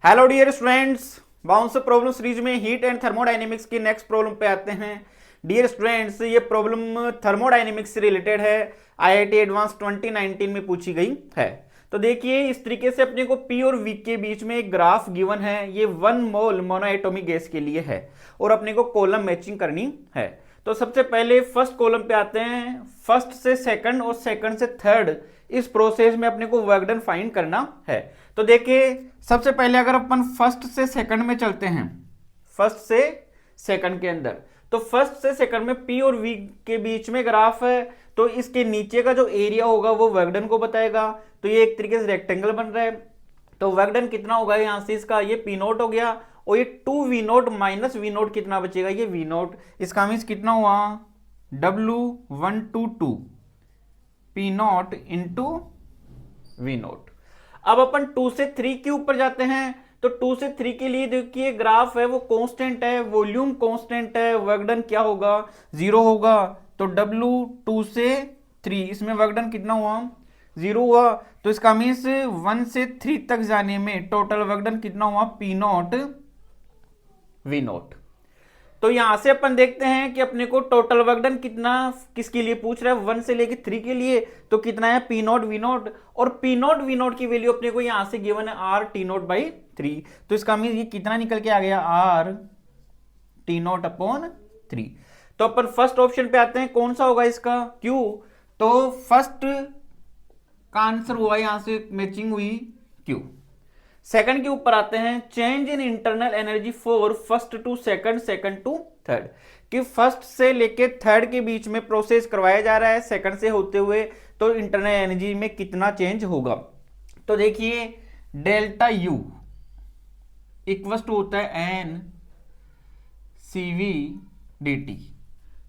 Hello dear students, bounce problem series में heat and thermodynamics की next problem पे आते हैं। डियर स्टूडेंट्स, ये प्रॉब्लम थर्मोडायनेमिक्स से रिलेटेड है, आईआईटी एडवांस 2019 में पूछी गई है। तो देखिए, इस तरीके से अपने को पी और वी के बीच में एक ग्राफ गिवन है। ये 1 मोल मोनोएटॉमिक गैस के लिए है और अपने को कॉलम मैचिंग करनी है। तो सबसे पहले फर्स्ट कॉलम पे आते हैं। फर्स्ट से सेकंड और सेकंड से थर्ड, इस प्रोसेस में अपने को वर्क डन फाइंड करना है। तो देखिए, सबसे पहले अगर अपन फर्स्ट से सेकंड में चलते हैं, फर्स्ट से सेकंड के अंदर, तो फर्स्ट से सेकंड में पी और वी के बीच में ग्राफ है। तो इसके नीचे का जो एरिया होगा वो वर्क डन को बताएगा। तो ये एक तरीके से रेक्टेंगल बन रहा है। तो वर्क डन कितना होगा यहां से, इसका ये पी नोट हो गया और ये 2 V naught minus V naught कितना बचेगा, ये वी नोट। इसका मीन्स कितना हुआ, W122 P naught into V naught. अब अपन 2 से 3 के ऊपर जाते हैं। तो 2 से 3 के लिए देखिए, ग्राफ है वो कांस्टेंट है, वॉल्यूम कांस्टेंट है, वर्क डन क्या होगा, 0 होगा। तो W2 से 3, इसमें वर्क डन कितना हुआ, 0 हुआ। तो इसका मीन्स 1 से 3 तक जाने में टोटल वर्क डन कितना हुआ, पी नोट वी नोट। तो यहां से अपन देखते हैं कि अपने को टोटल वर्क डन कितना किसके लिए पूछ रहा है, 1 से लेके 3 के लिए। तो कितना है, पी नोट वी नोट। और पी नोट वी नोट की वैल्यू अपने को यहां से गिवन है आर टी नोट बाई 3। तो इसका मीन ये कितना निकल के आ गया, आर टी नोट अपॉन 3। तो अपन फर्स्ट ऑप्शन पे आते हैं, कौन सा होगा इसका, क्यू। तो फर्स्ट का आंसर हुआ, यहां से मैचिंग हुई क्यू। सेकंड के ऊपर आते हैं, change in internal energy for first to second, second to third. कि फर्स्ट से लेके थर्ड के बीच में प्रोसेस करवाया जा रहा है सेकंड से होते हुए, तो इंटरनल एनर्जी में कितना चेंज होगा। तो देखिए, डेल्टा यू इक्वल टू होता है N C V D T.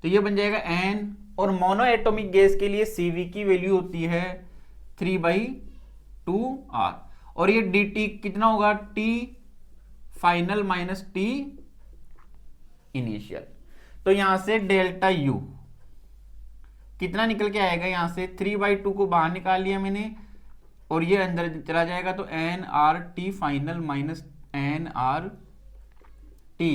तो ये बन जाएगा एन, और मोनो एटोमिक गैस के लिए सीवी की वैल्यू होती है 3/2r। और ये डी टी कितना होगा, T final minus T initial. तो यहां से डेल्टा यू कितना निकल के आएगा, यहां से 3/2 को बाहर निकाल लिया मैंने और ये अंदर चला जाएगा। तो N R T final minus N R T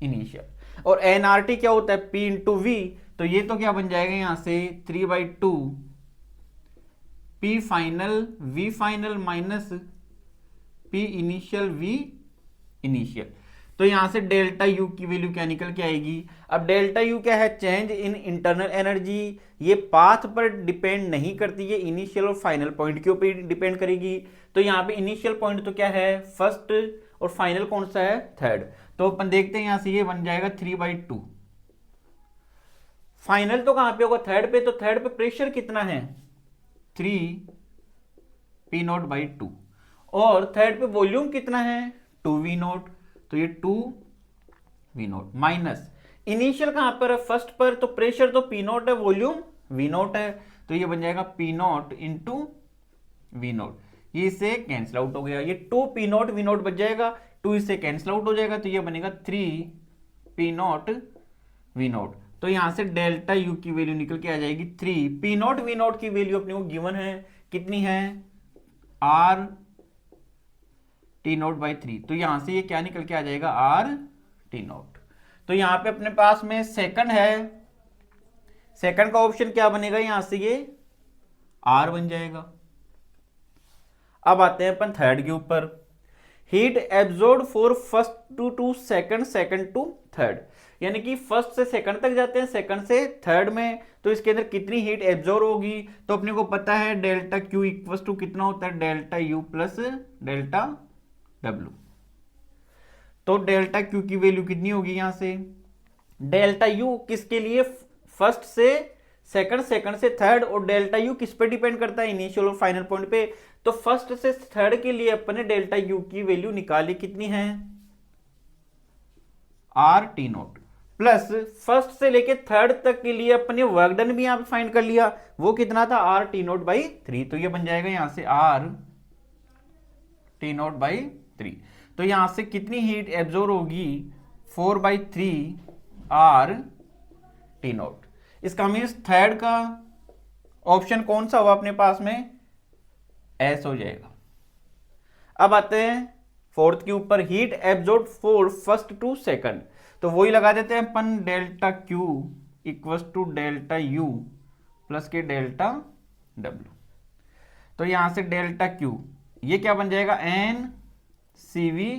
initial. और एन आर टी क्या होता है, पी इंटू वी। तो ये तो क्या बन जाएगा, यहां से 3/2 P final V final minus P initial V initial. तो यहां से डेल्टा यू की वैल्यू क्या निकल के आएगी। अब डेल्टा यू क्या है, चेंज इन इंटरनल एनर्जी। ये पाथ पर डिपेंड नहीं करती, ये इनिशियल और फाइनल पॉइंट के ऊपर डिपेंड करेगी। तो यहाँ पे इनिशियल पॉइंट तो क्या है, फर्स्ट, और फाइनल कौन सा है, थर्ड। तो अपन देखते हैं, यहां से ये बन जाएगा 3/2। फाइनल तो कहां पे होगा, थर्ड पे। तो थर्ड पे प्रेशर कितना है, 3 पी नोट बाई 2। और थर्ड पे वॉल्यूम कितना है, 2 वी नोट। तो ये 2 वी नोट माइनस इनिशियल कहां पर है, फर्स्ट पर। तो प्रेशर तो पी नोट है, वॉल्यूम वी नोट है। तो ये बन जाएगा P naught into V naught. ये इससे कैंसिल आउट हो गया, ये 2 पी नोट वी नोट बच जाएगा, 2 इससे कैंसिल आउट हो जाएगा। तो ये बनेगा 3 पी नोट वी नोट। तो यहां से डेल्टा यू की वैल्यू निकल के आ जाएगी 3 पी नोट वी नोट की वैल्यू अपने को गिवन है, कितनी है, आर टी नोट बाई 3। तो यहां से ये क्या निकल के आ जाएगा, आर टी नोट। तो यहां पे अपने पास में सेकंड है, सेकंड का ऑप्शन क्या बनेगा, यहां से ये आर बन जाएगा। अब आते हैं अपन थर्ड के ऊपर, heat absorb for first to second, second to third. यानी कि फर्स्ट से सेकंड तक जाते हैं, सेकंड से थर्ड में। तो इसके अंदर कितनी हीट एब्जॉर्ब होगी, तो अपने को पता है डेल्टा क्यू इक्वल टू कितना होता है, delta U plus delta W. तो डेल्टा क्यू की वैल्यू कितनी होगी, यहां से डेल्टा यू किसके लिए, फर्स्ट से सेकंड, सेकंड से थर्ड। और डेल्टा यू किस पे डिपेंड करता है, इनिशियल और फाइनल पॉइंट पे। तो फर्स्ट से थर्ड के लिए अपने डेल्टा यू की वैल्यू निकाली, कितनी है, R T note plus first से लेके थर्ड तक के लिए अपने वर्क डन भी यहां पे फाइंड कर लिया, वो कितना था, आर टी नोट बाई 3। तो ये बन जाएगा यहां से आर टी नोट बाई 3। तो यहां से कितनी हीट एब्जॉर्ब होगी, 4/3 आर टी नोट। इसका मीन्स थर्ड का ऑप्शन कौन सा हुआ अपने पास में, एस हो जाएगा। अब आते हैं फोर्थ के ऊपर heat absorb for first to second, तो वही लगा देते हैं अपन, delta Q equals to delta U plus के डेल्टा डब्ल्यू। तो यहां से डेल्टा क्यू ये क्या बन जाएगा, N C V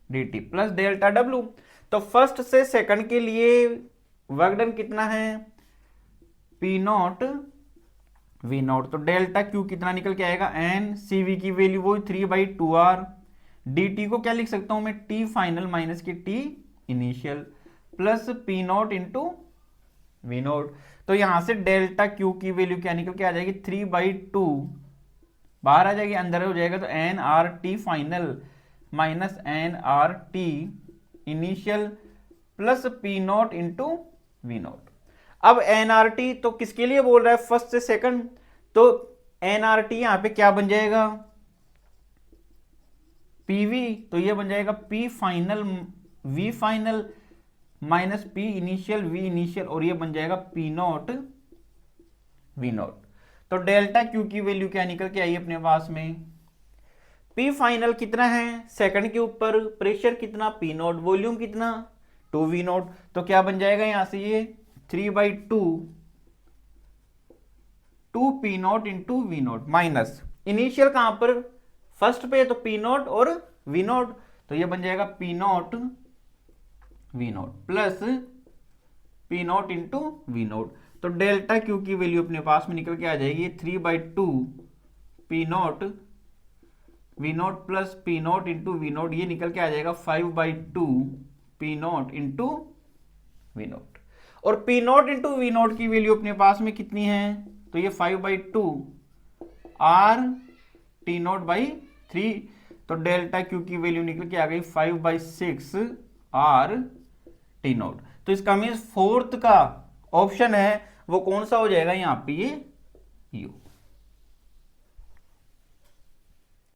D T plus delta W. तो फर्स्ट से सेकंड के लिए वर्क डन कितना है, पी नॉट वी नॉट। तो डेल्टा क्यू कितना निकल के आएगा, एन सी वी की वैल्यू वो 3/2r, डी टी को क्या लिख सकता हूं मैं, टी फाइनल माइनस की T initial plus P naught into V not. तो यहां से डेल्टा क्यू की वैल्यू क्या निकल के आ जाएगी, 3/2 बाहर आ जाएगी, अंदर हो जाएगा, तो N R T final minus N R T initial plus P naught into V naught. अब एनआरटी तो किसके लिए बोल रहा है, फर्स्ट से सेकंड, तो एनआरटी यहां पे क्या बन जाएगा, पीवी, तो ये बन जाएगा P final V final minus P initial V initial, और ये बन जाएगा पी नॉट वी नॉट। तो डेल्टा क्यू की वैल्यू क्या निकल के आई अपने पास में, पी फाइनल कितना है, सेकंड के ऊपर प्रेशर कितना, पी नॉट, वॉल्यूम कितना 2v नॉट। तो क्या बन जाएगा यहां से ये 3/2 2p naught into V naught minus initial कहां पर, फर्स्ट पे, तो पी नॉट और वी नॉट, तो ये बन जाएगा P not V naught plus P naught into V not. तो डेल्टा क्यू की वैल्यू अपने पास में निकल के आ जाएगी 3/2 P not V naught plus P naught into V naught, ये निकल के आ जाएगा 5/2 P naught into V naught. और P naught into V not की वैल्यू अपने पास में कितनी है, तो ये 5/2 आर टी नॉट बाई 3। तो डेल्टा क्यू की वैल्यू निकल के आ गई 5/6 आर टी नॉट। तो इसका मीन्स फोर्थ का ऑप्शन है वो कौन सा हो जाएगा यहां पे, ये यू।